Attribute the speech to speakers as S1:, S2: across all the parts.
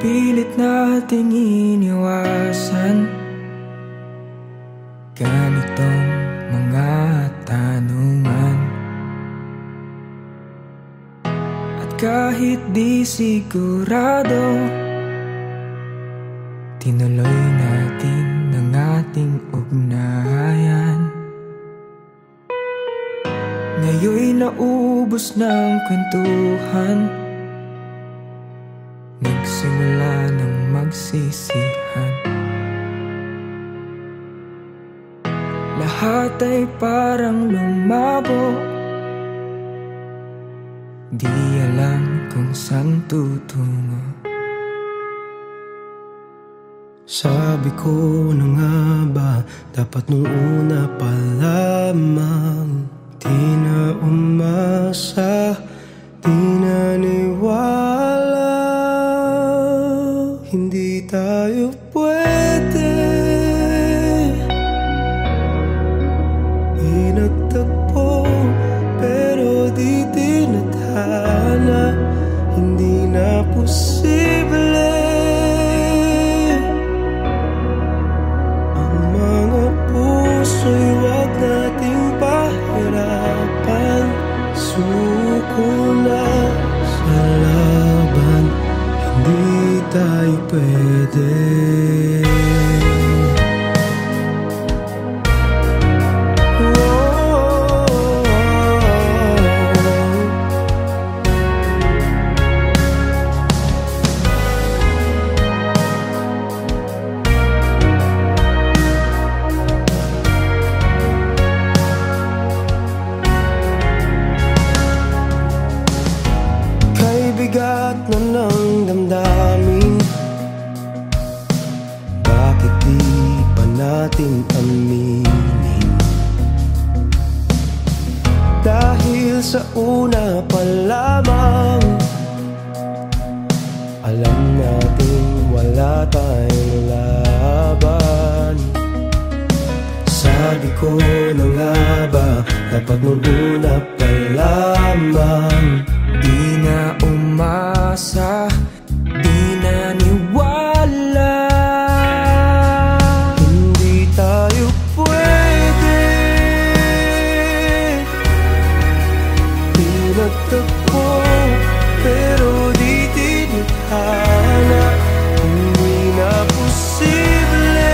S1: pilit nating iniwasan ganitong mga tanungan. At kahit di sigurado, tinuloy natin ang ating ugnayan. Ngayon'y naubos ng kwentuhan, nagsimula ng magsisihan. Lahat ay parang lumabo, di alam kung saan tutungo.
S2: Sabi ko na nga ba, dapat nung una pa lamang. Di na umasa, di naniwala, hindi tayo pwede. Pinagtagpo pero di tinadhana, hindi na posible. Puso'y wag nating pahirapan, suko na sa laban, hindi tayo pwede. Bigat na ng damdamin, bakit di pa natin aminin? Dahil sa una pa lamang, alam natin wala tayong laban. Sabi ko na nga ba, dapat nung una pa lamang.
S1: Di na umasa, di naniwala,
S2: hindi tayo pwede. Pinagtagpo pero di tinadhana, hindi na posible.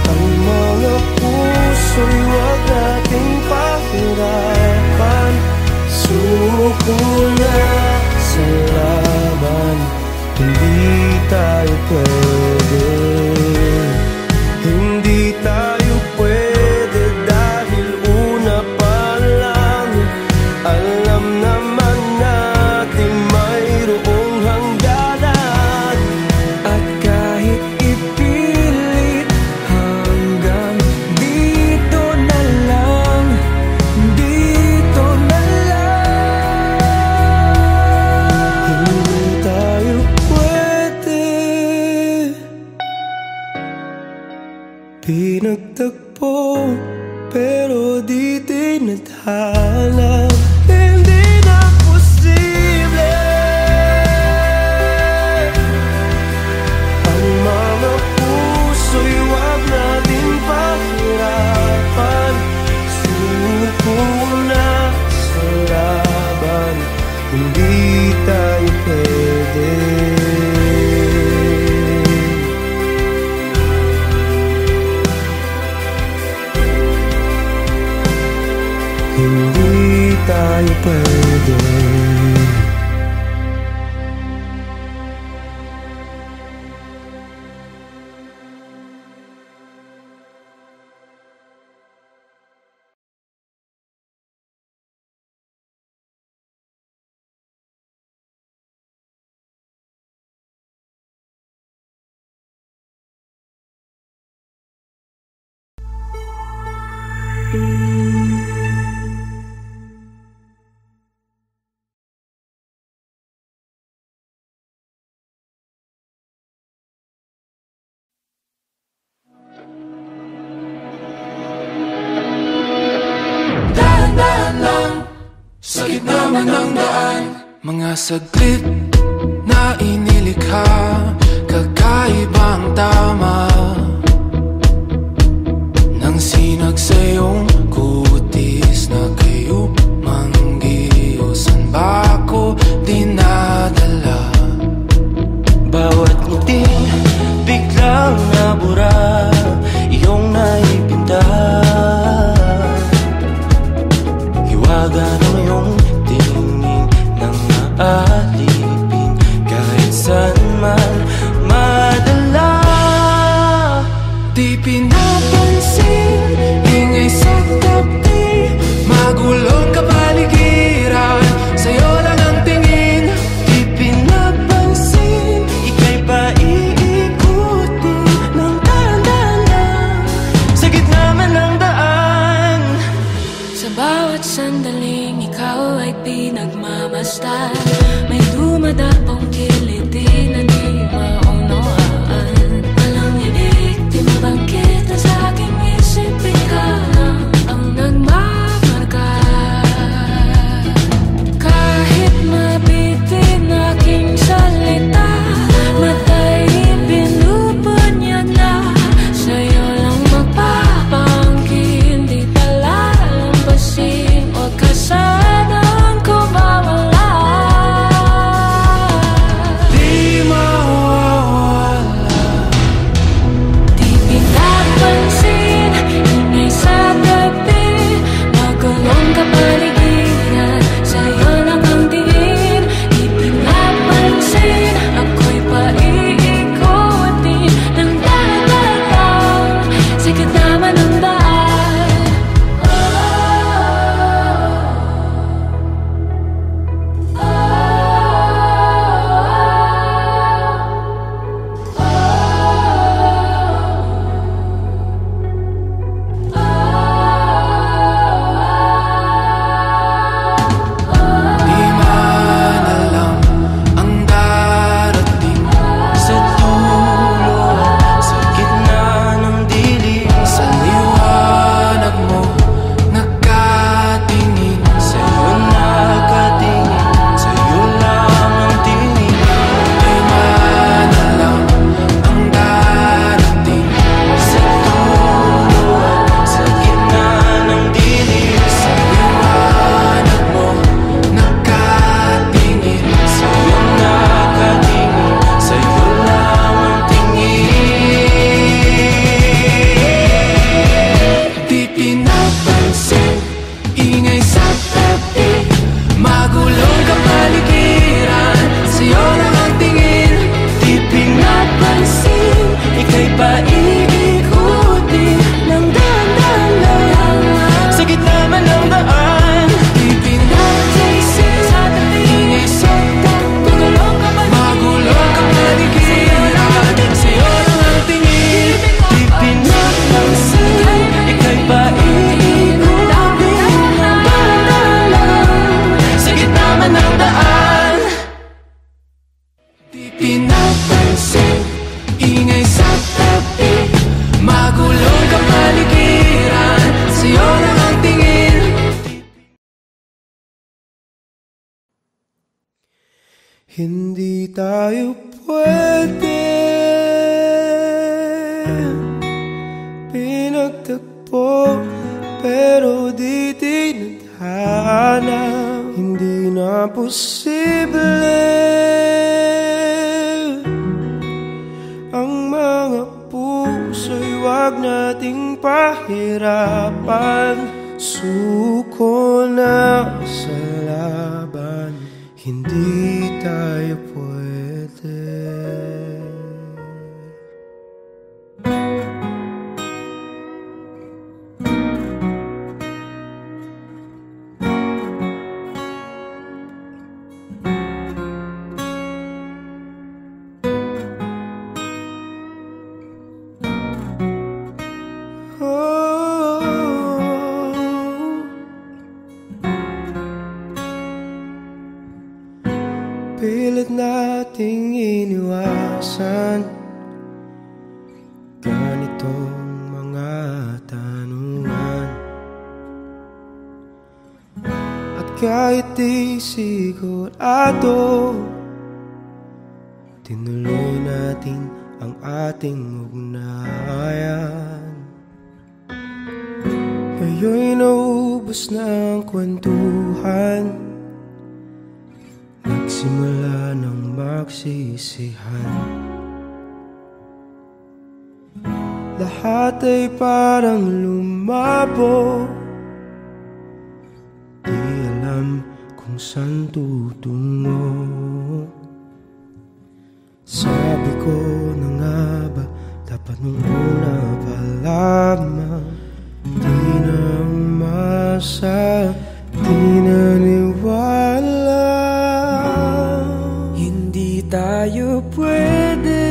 S2: Ang mga puso'y wag nating pahirapan, suko na sa laban, hindi tayo pwede. Hindi tayo pwede dahil una pa lang, alam naman natin mayroong hangganan.
S1: at kahit ipilit hanggang dito na lang, dito na lang.
S2: Hindi tayo pwede. Pinagtagpo pero di tinadhana, hindi na posible. Ang mga puso'y wag natin pahirapan, suko na sa laban, hindi tayo pwede. Hindi tayo pwede.
S3: Sa gitna man ng daan,
S1: Mga saglit na inilikha, kakaibang tama nang sinag sa iyong kutis na kayo manggiyo. San ba ako dinadala?
S2: Bawat ngiting biglang nabura, iyong naipinta. Hiwaga ng iyong tingin nang maalipin, kahit saan man madala.
S1: Di pinapansin, ingay sa tabi, magulong kapaligiran, sa'yo lang ang tingin.
S2: Di pinapansin, ika'y paiikutin ng dahan-dahan, sa gitna man ng daan.
S3: Sa bawat sandaling ikaw ay pinagmamasdan, may dumadapong kiliti na di maunawaan. Walang ibig, di mabangkit na sa aking isip, ikaw lang ang nagmamarka. Kahit mabitin aking salita, matay pinupunyag na, sa'yo lang magpapangkin, di palalampasin, huwag ka sanang kumawala.
S1: Di mawawala.
S3: Di pinapansin, ingay sa tabi, magulong kapaligiran, sa'yo lang ang tingin. Di pinapansin, ako'y paiikutin ng dahan-dahan, sa gitna man ng daan.
S1: Di man alam ang darating,
S2: Sa dulo, sa gitna ng dilim,
S1: sa liwanag mo nakatingin.
S2: sa'yo nakatingin, sa'yo lang ang tingin.
S1: Di man alam ang darating,
S2: Sa dulo, sa gitna ng dilim,
S1: sa liwanag mo nakatingin.
S2: sa'yo nakatingin, sa'yo lang ang tingin.
S1: Di pinapansin, ingay sa tabi, magulong kapaligiran, sa'yo lang ang tingin.
S2: Di pinapansin, ika'y paiikutin ng dahan-dahan, sa gitna man ng daan.
S1: Di pinapansin, ingay sa tabi, magulong kapaligiran, sa'yo lang ang tingin.
S2: Di pinapansin, ika'y paiikutin ng dahan-dahan, sa gitna man ng daan.
S1: Di pinapansin, ingay sa tabi, magulong kapaligiran, sa'yo lang ang tingin.
S2: Hindi tayo pwede pinagtagpo, pero di tinadhana. Hindi na posible ang mga puso'y wag nating pahirapan. Suko na sa laban, hindi tayo pwede. Pilit nating iniwasan ganitong mga tanungan, at kahit di sigurado, tinuloy natin ang ating ugnayan. Ngayon'y naubos na ang kwentuhan, nagsimula ng magsisihan. Lahat ay parang lumabo, di alam kung saan tutungo. Sabi ko na nga ba, dapat nung una pa lamang, di na umasa, di naniwala. Hindi tayo pwede,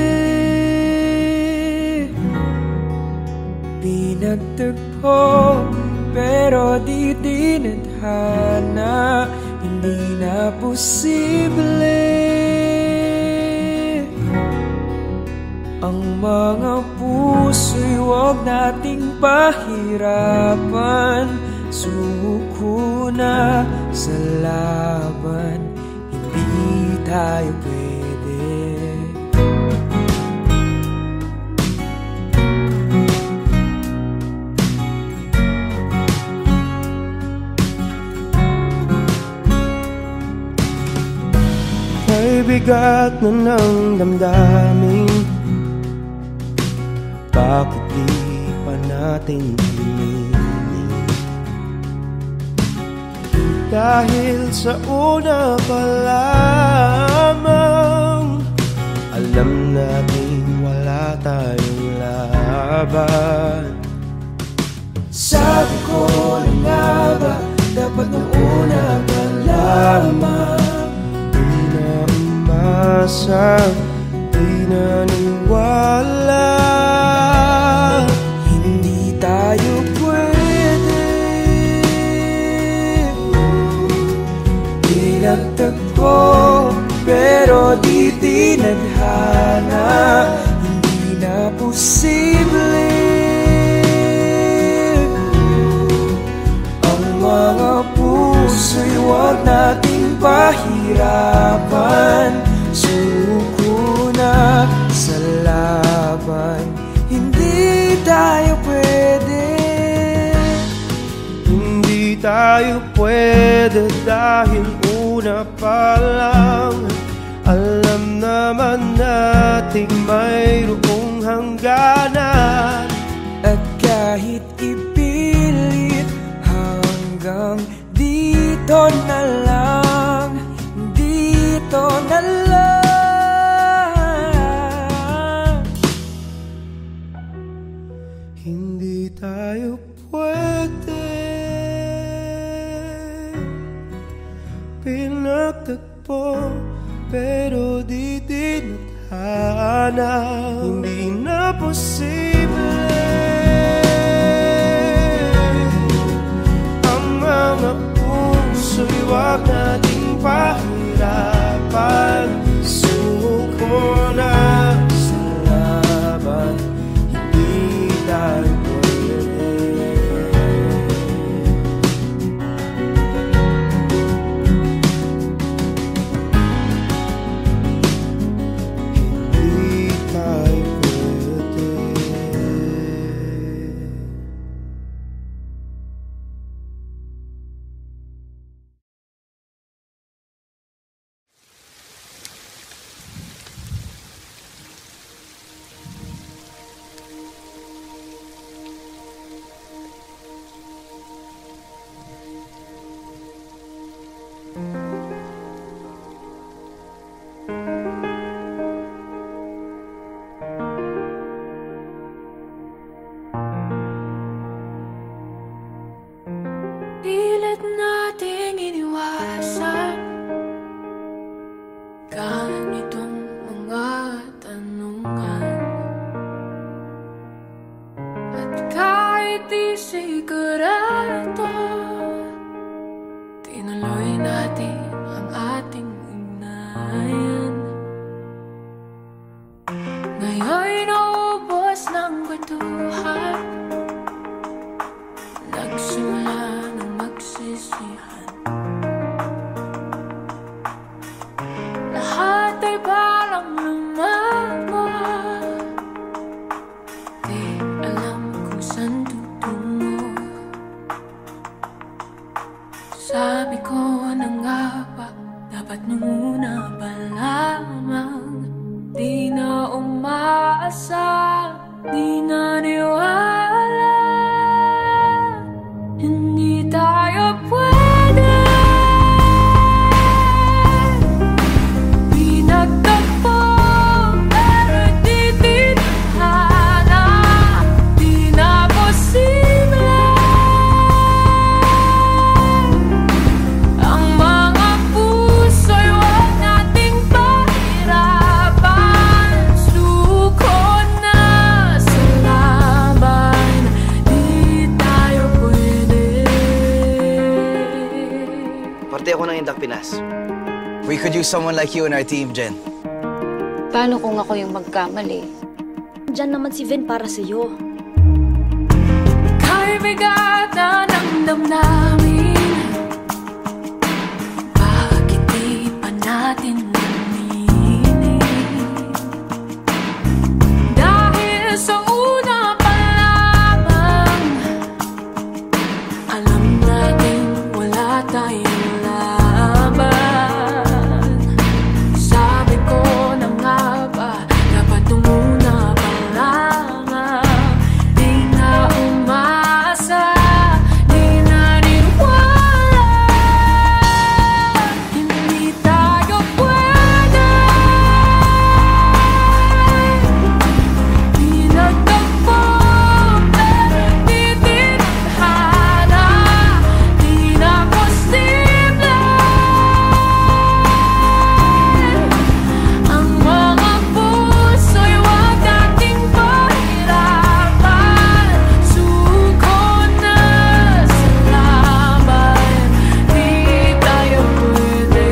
S2: pinagtagpo pero di tinadhana. Hindi na posible ang mga puso'y huwag nating pahirapan. Sumuko na sa laban, hindi tayo pwede. May bigat na ng damdamin, bakit di pa natin hinihin? Dahil sa una pa lamang, alam natin wala tayong laban. Sabi ko na nga ba, dapat nung una pa lamang, di naniwala. Hindi tayo pwede, pinagtagpo pero di tinadhana. Hindi na posible ang mga puso'y huwag nating pahirapan. Suko na sa laban, hindi tayo pwede. Hindi tayo pwede dahil una pa lang, alam naman nating mayroong hangganan. At kahit ipilit hanggang dito na lang, dito na lang. Hindi tayo pwede, pinagtagpo pero di tinadhana. Hindi na posible ang mga puso'y huwag nating pahirapan. Suko na sa laban, hindi tayo pwede. Hindi tayo pwede.
S3: Pilit nating iniwasan ganitong mga tanungan. At kahit di sigurado, tinuloy natin ang ating ugnayan. Ngayon'y naubos ng kwentuhan, nagsimula ng magsisihan. na nga ba? Dapat nung una pa lamang. Di na umaasa, di na niwala. Hindi tayo pwede. Di nagtagpo, pero di tinadhana. Di na posible. Ang mga puso'y huwag nating pahirapan. Suko na sa laban, di tayo pwede.
S4: Parte ako ng Indak Pinas. We could use someone like you in our team, Jen.
S5: Paano kung ako yung magkamali?
S6: Diyan naman si Vin para sa'yo.
S3: Kahit bigat na ng damdamin, bakit di pa natin aminin? Dahil sa una pa lamang, alam natin wala tayong laban. Sabi ko na nga ba, dapat nung una pa lamang. Di na umasa, di na niwala. Hindi tayo pwede. Di nagtagpo, pero di tinadhana. Di na posible. Ang mga puso'y huwag nating pahirapan. Suko na sa laban, di tayo pwede.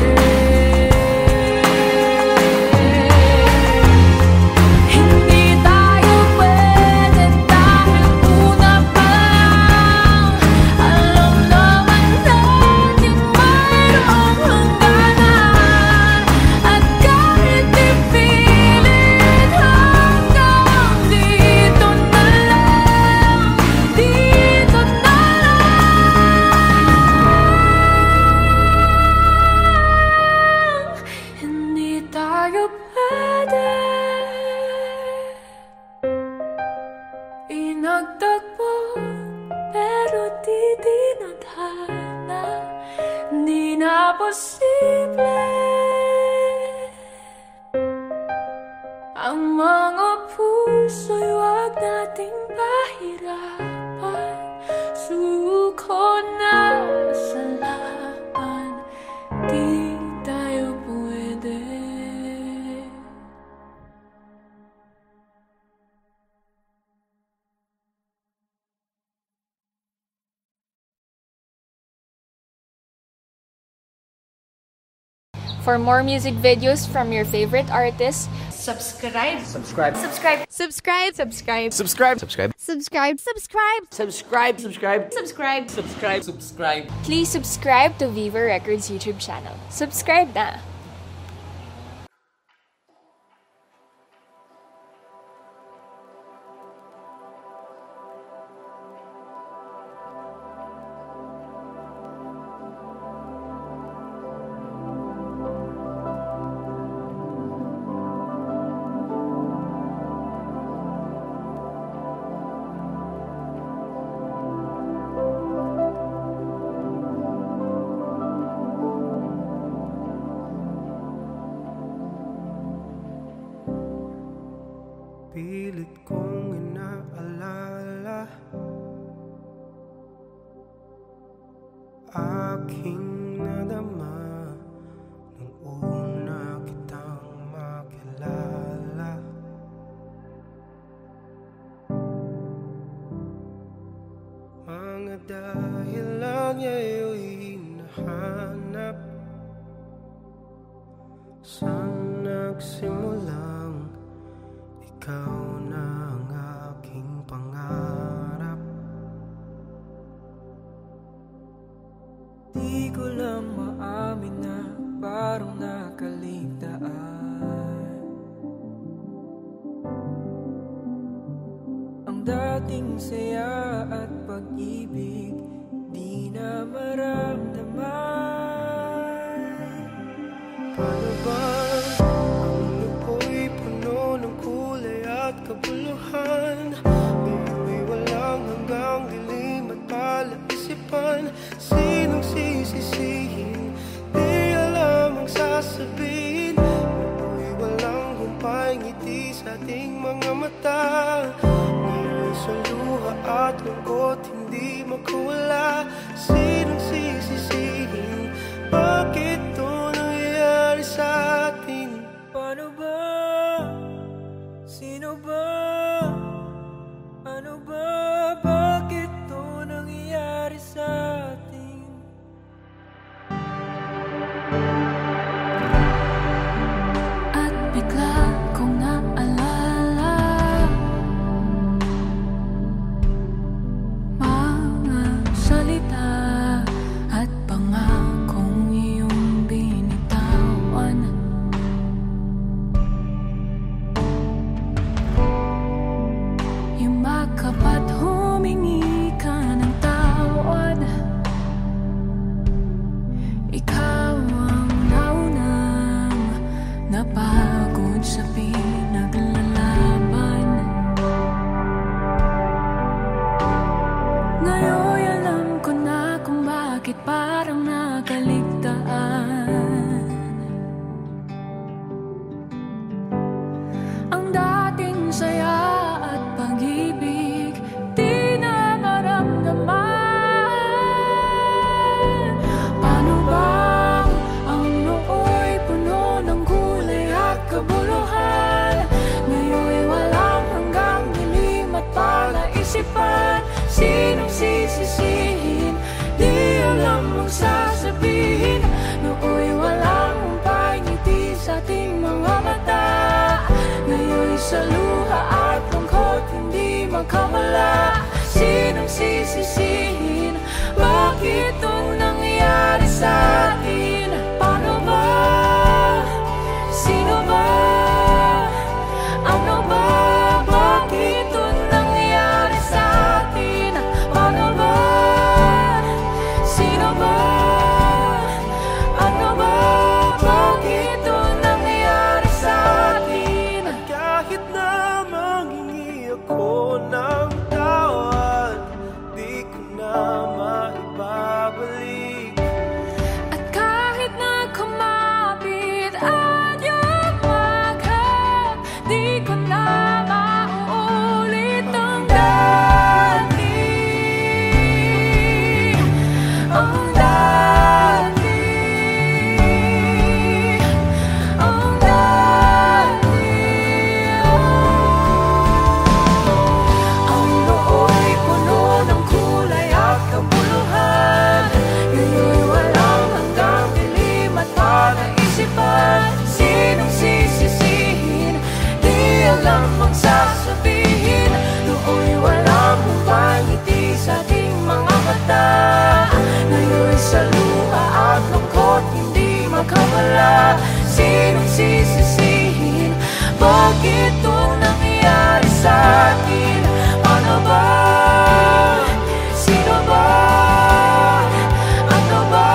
S3: Hindi tayo pwede dahil una pa lang. Alam naman natin mayroong hangganan. At kahit ipilit hanggang dito na lang, dito na lang. Hindi tayo pwede. Inagtagpo, pero di tinadhana. Di na posible. Ang mga puso'y huwag nating pahirapan. Suko na sa laban, di tayo pwede.
S7: For more music videos from your favorite artists,
S3: Subscribe.
S7: subscribe.
S3: Subscribe.
S7: Subscribe.
S4: Subscribe.
S7: Subscribe.
S3: Subscribe.
S7: Please subscribe to Viva Records YouTube channel. Subscribe na!
S2: Pilit kong inaalala aking nadama nung una kitang makilala. Mga dahilan ngayon'y hinahanap saan nagsimulang ikaw na ang aking pangarap.
S1: Di ko lang maamin na parang nakaligtaan. Ang dating saya at pag-ibig di na maramdaman.
S2: Paano ba ang lupo'y puno ng kulay at kabuluhan? Ngayon'y walang hanggang dilim at palaisipan. Sinong sisisihin? Di alam ang sasabihin. Lupo'y walang humpay ngiti sa ating mga mata. Ngayon sa luha at lungkot hindi makawala. Sinong sisisihin? Bakit ito nangyayari sa atin?
S1: Paano ba? Sino ba? Ano ba? Bakit ito nangyayari sa atin?
S3: At bigla kong naalala mga salita at pangakong iyong binitawan. Yumakap at humingi ka ng tawad. Ikaw ang naunang napagod sa pinaglalaban. Ngayon alam ko na kung bakit parang nakaligtaan. Ang dating saya at pag-ibig di na maramdaman. Paano ba ang nooy puno ng kulay at kabuluhan? Ngayon'y walang hanggang dilim at palaisipan. Sinong sisisihin? Di alam ang sasabihin. Nooy walang humpay ngiti sa ating mga mata. Ngayon'y sa luha at lungkot hindi magkamala. Sinong sisisihin? Bakit itong nangyayari sa atin? Paano ba? Sino ba? Ano ba? Bakit itong nangyayari sa atin? Paano ba? Sino ba? Ano ba? Bakit itong nangyayari sa atin?
S2: Kahit na manghingi ako ng tawad, di ko na maibabalik.
S3: At kahit na kumapit at yumakap, di ko na mauulit ang dati. Ang dati. Ang dati. Ang nooy puno ng kulay at kabuluhan. Ngayon'y walang hanggang dilim at palaisipan. Sinong sisisihin? Di alam ang sasabihin. Nooy walang humpay ngiti sa ating mga mata. Ngayon'y sa luha at lungkot hindi makawala. Sinong sisisihin? Bakit ito nangyayari sa atin? Paano ba? Sino ba? Ano ba?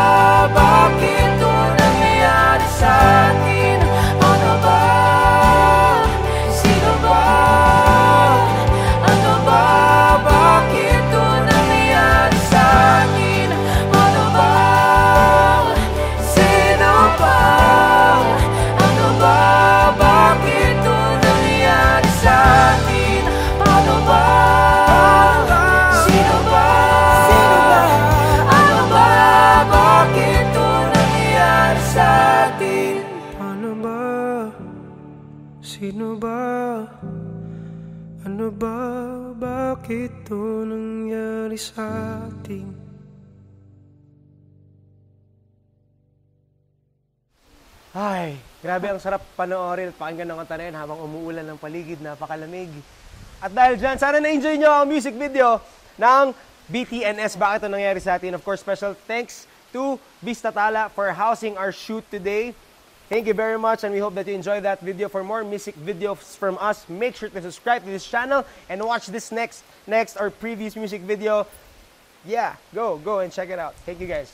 S3: Bakit ito nangyayari sa atin? Paano ba? Sino ba? Ano ba? Bakit ito nangyayari sa atin? Paano ba? Sino ba? Ano ba? Bakit ito nangyayari sa atin? Paano ba? Sino ba? Ano ba? Bakit ito nangyayari sa atin?
S2: Paano ba? Sino ba? Ano ba? Bakit ito nangyari sa atin? Ay, grabe ang sarap panoorin at pakinggan ng kanta na yan habang umuulan ng paligid, napakalamig. At dahil dyan, sana na-enjoy nyo ang music video ng BTNS. Bakit ito nangyari sa atin? Of course, special thanks to Vista Tala for housing our shoot today. Thank you very much, and we hope that you enjoyed that video. For more music videos from us, make sure to subscribe to this channel and watch this next or previous music video. Yeah, go and check it out. Thank you guys.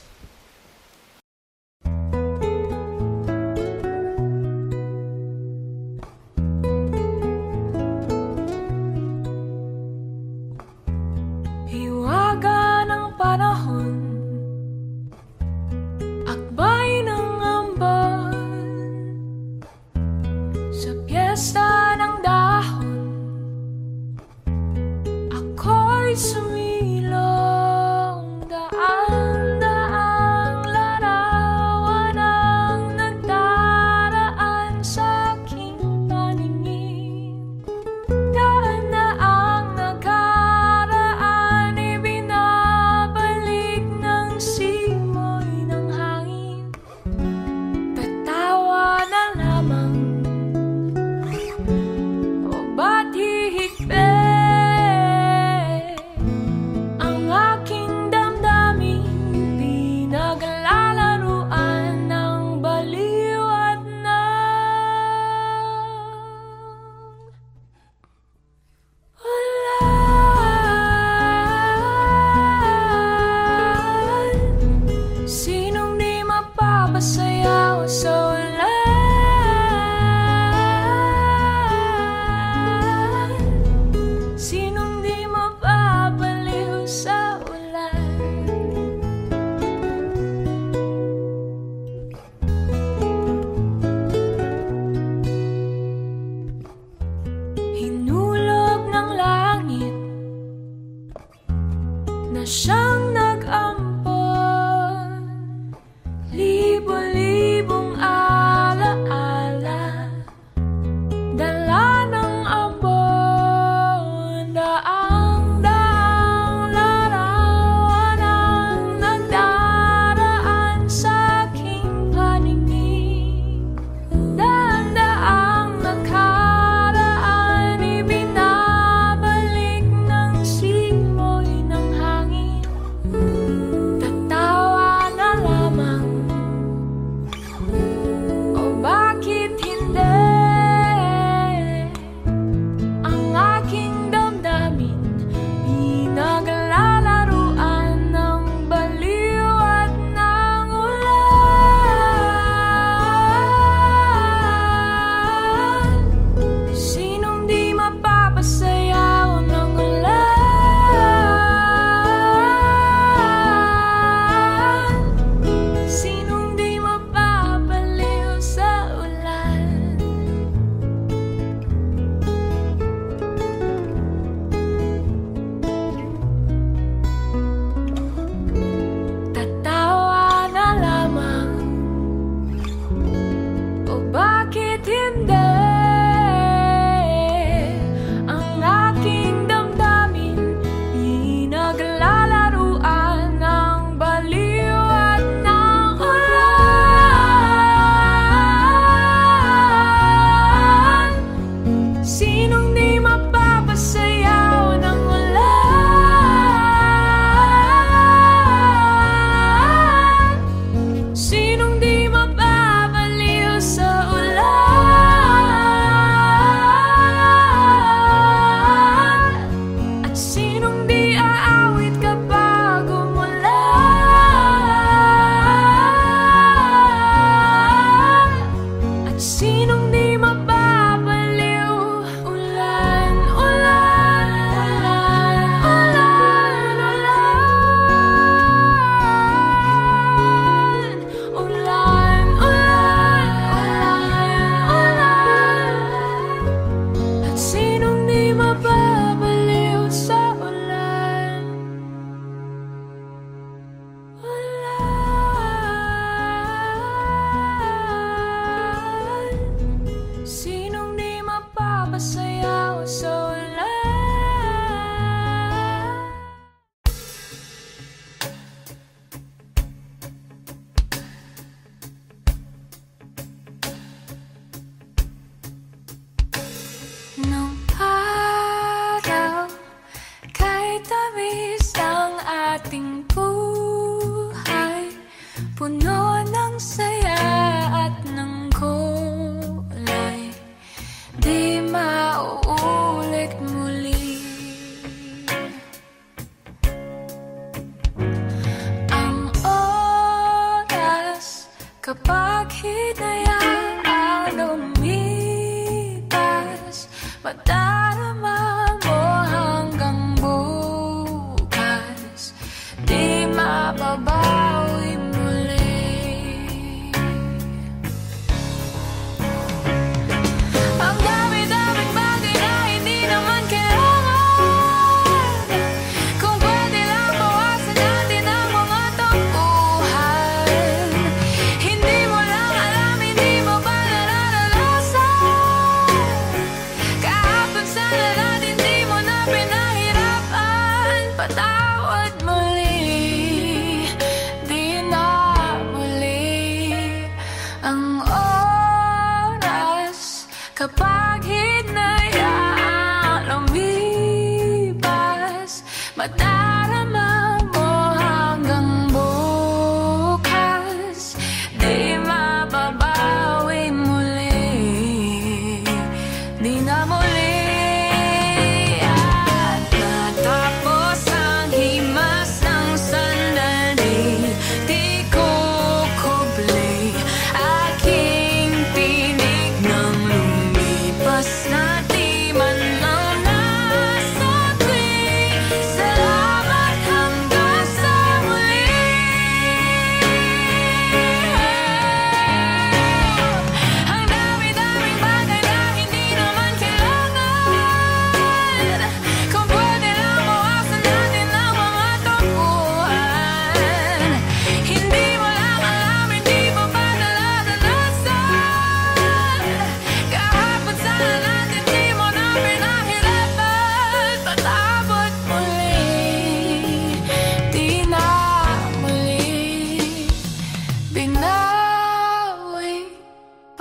S3: sa ulan. Sinong di mapapaliw sa ulan? Hinulog ng langit na siyang nag-ampon, libo-libong alaala, dala ng ambon, daang-daang larawan ang nagdaraan sa aking paningin. Daan-daang nakaraan, ibinabalik ng simoy ng hangin. Tatawa na lamang, o bakit hindi? Ang aking damdamin pinaglalaruan ng baliw at ng ulan. Sinong di mapapasayaw ng ulan? Sinong di mapapaliw sa ulan? Tatawa na lamang, o bakit hindi? Ang aking damdamin pinaglalaruan ng baliw at ng ulan. Sinong di mapapasayaw ng ulan? Sinong di mapapaliw sa ulan? At sinong di aawit kapag umulan? At sinong di mapapaliw? Ulan, ulan, ulan, ulan, ulan, ulan, ulan. At sinong di mapapaliw sa ulan? Ulan. Sinong di mapapasayaw sa ulan? Nung araw, kahit tamis ang ating buhay, puno ng saya at ng kulay, di mauulit muli. Ang oras kapag hinayaan lumipas, madarama mo hanggang bukas, di mababawi muli. Ang dami-daming bagay na hindi naman kailangan, kung pwede lang bawasan natin ang mga tampuhan. Hindi mo lang alam, hindi mo ba nararanasan? Kahapon sana natin di mo na pinahirapan. Patawad muli, di na muli. Ang oras kapag hinayaan lumipas, madarama mo hanggang bukas, di mababawi muli, di na muli. At matapos ang himas ng sandali, di ko kubli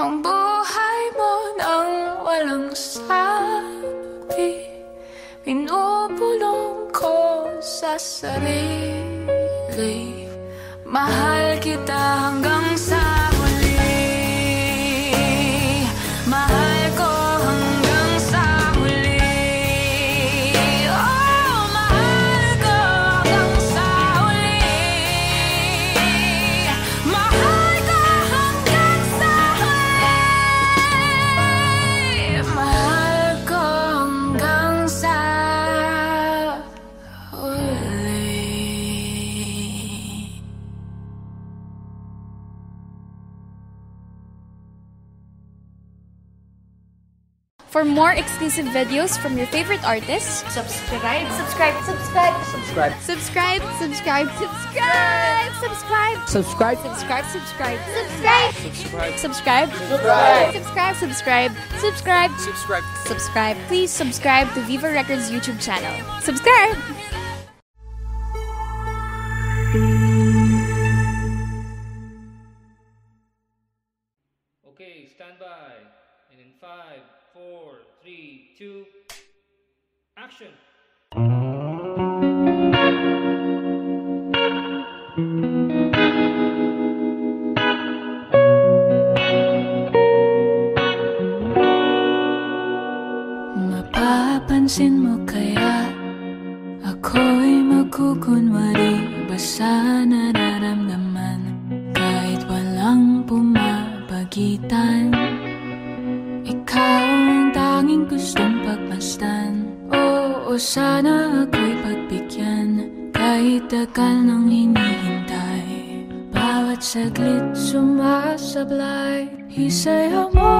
S3: ang buhay mo nang walang sabi. Pinupulong ko sa sarili, mahal kita hanggang sa huli. Mahal ko hanggang sa huli. Oh, mahal ko hanggang sa huli. Mahal ko hanggang sa huli. Mahal ko hanggang sa huli.
S7: For more exclusive videos from your favorite artists,
S6: Subscribe!
S7: subscribe, subscribe, subscribe, subscribe, subscribe, subscribe, subscribe, subscribe, subscribe, subscribe, subscribe, subscribe, subscribe, subscribe, subscribe, subscribe, subscribe. Please subscribe to Viva Records YouTube channel. Subscribe.
S1: Okay, stand by. And in 5, 4, 3, 2, action!
S3: Mapapansin mo kaya ako'y magkukunwari ba sa nararamdaman kahit walang pumapagitan? Ikaw ang tanging gustong pagmasdan. Oo, sana ako'y pagbigyan kahit tagal nang hinihintay. Bawat saglit sumasablay. Isayaw mo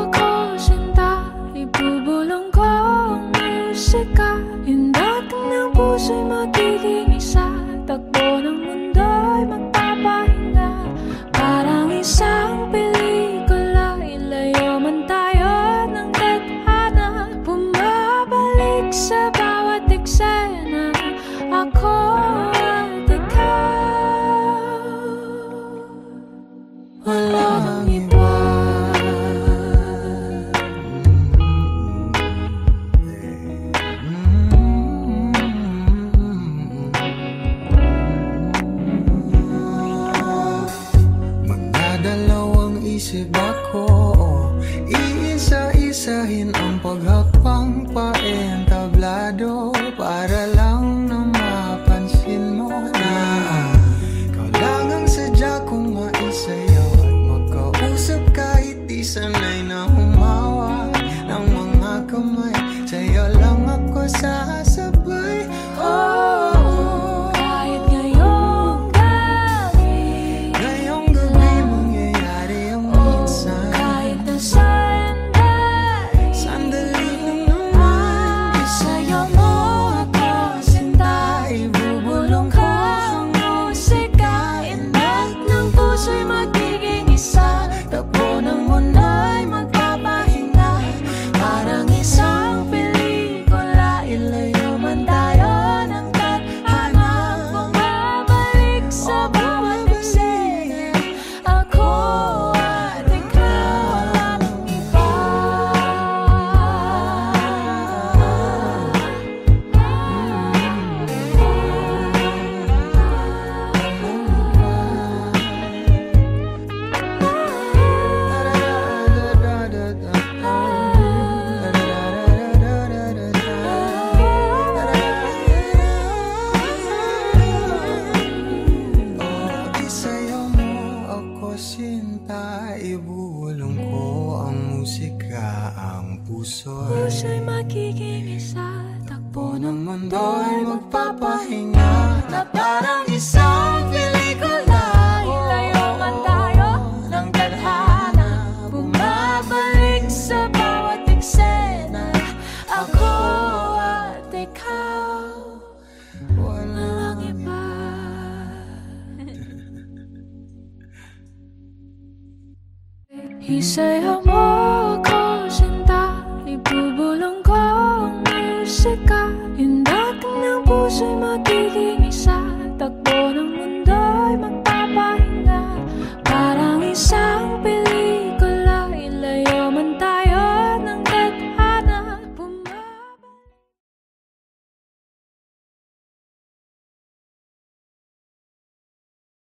S3: ako, sinta. Ibubulong ko ang musika. Hindating ng puso'y magiging isa. Takbo ng mundo'y magpapahinga. Parang isang pelikula. Ilayo man tayo ng tadhana. Bumabalik sa bawat eksena. Ako at ikaw, walang iba.
S8: Magdadalawang isip ako, iisa-isahin ang paghakbang paentablado para lang na mapansin mo na ikaw lang ang sadya kong maisayaw at magkausap kahit di sanay na humawak ng mga kamay. Sa'yo lang ako sasabay. Oh,
S3: Kahit ngayong gabi,
S8: ngayong gabi mangyayari ang minsan.
S3: kahit na sandali,
S8: Sandali lang naman.
S3: isayaw mo ako, sinta. Ibubulong ko ang musika. Inat ng puso'y magiging isa. Takbo ng mundo'y magpapahinga. Parang isang pelikula. Ilayo man tayo ng tadhana. Bumabalik sa bawat eksena. Ako at ikaw, walang iba.
S8: Isayaw mo ako, sinta. Ibulong ko ang musika, ang puso'y
S3: Puso'y magiging isa. Takbo ng
S8: ng mundo'y magpapahinga na parang isang pelikula.
S3: ilayo man tayo ng tadhana. Bumabalik sa bawat eksena. Ako at ikaw, walang iba. Isayaw mo ako, sinta. Ibubulong ko ang musika. Hindating ng puso'y magiging